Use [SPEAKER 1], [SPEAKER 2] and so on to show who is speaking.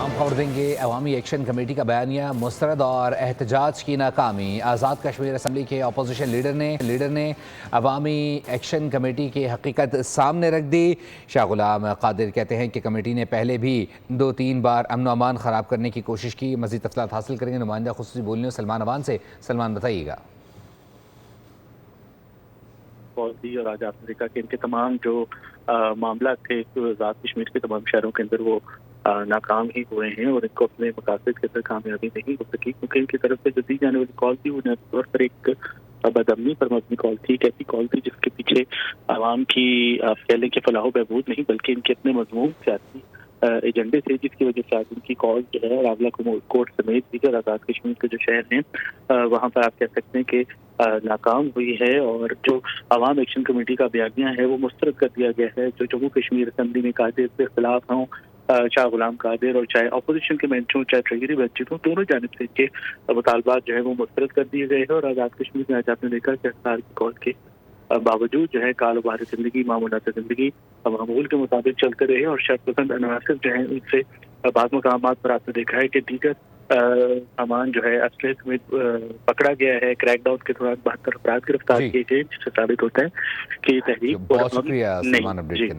[SPEAKER 1] تمام خبر دیں گے۔ عوامی ایکشن کمیٹی کا بیانیہ مسترد اور احتجاج کی ناکامی۔ آزاد کشمیر اسمبلی کے اپوزیشن لیڈر نے عوامی ایکشن کمیٹی کی حقیقت سامنے رکھ دی۔ شاہ غلام قادر کہتے ہیں کہ کمیٹی نے پہلے بھی 2-3 بار امن و امان خراب کرنے کی کوشش کی۔ مزید تفصیلات حاصل کریں گے نمائندہ خصوصی بولیوں سلمان اوان سے۔ سلمان بتائیے گا۔
[SPEAKER 2] اور آج آپ نے دیکھا کہ ان کے تمام جو معاملات تھے آزاد کشمیر کے تمام شہروں کے اندر وہ ناکام ہی ہوئے ہیں اور ان کو اپنے مقاصد کے اندر کامیابی نہیں ہو سکی، کیونکہ ان کی طرف سے جو دی جانے والی کال تھی وہ طور پر ایک بدامنی پر مبنی کال تھی، ایک ایسی کال تھی جس کے پیچھے عوام کی کہہ لیں کہ فلاح و بہبود نہیں بلکہ ان کے اپنے مضمون سیاسی ایجنڈے تھے، جس کی وجہ سے آج ان کی کال جو ہے راولہ کوٹ سمیت دیگر آزاد کشمیر کے جو شہر ہیں وہاں پر آپ کہہ سکتے ہیں کہ ناکام ہوئی ہے۔ اور جو عوام ایکشن کمیٹی کا بیانیہ ہے وہ مسترد کر دیا گیا ہے۔ جو جموں کشمیر اسمبلی میں قاعدے کے خلاف ہوں، شاہ غلام قادر اور چاہے اپوزیشن کے بینچ ہوں چاہے ٹریجری بینچ ہوں، دونوں جانب سے کے مطالبات جو ہے وہ مسترد کر دیے گئے ہیں۔ اور آزاد کشمیر میں آج آپ نے دیکھا کہ اخبار کی کال کے باوجود جو ہے کاروبار زندگی معمولات زندگی معمول کے مطابق چلتے رہے اور شرط پسند عناصر جو ہیں ان سے بعض مقامات پر آپ نے دیکھا ہے کہ دیگر سامان جو ہے اسلحے سمیت پکڑا گیا ہے۔ کریک ڈاؤن کے دوران 72 افراد گرفتار کیے گئے، جس سے ثابت ہوتا ہے کہ یہ تحریک
[SPEAKER 1] بہت شکریہ سلمان اپڈیٹ کرنے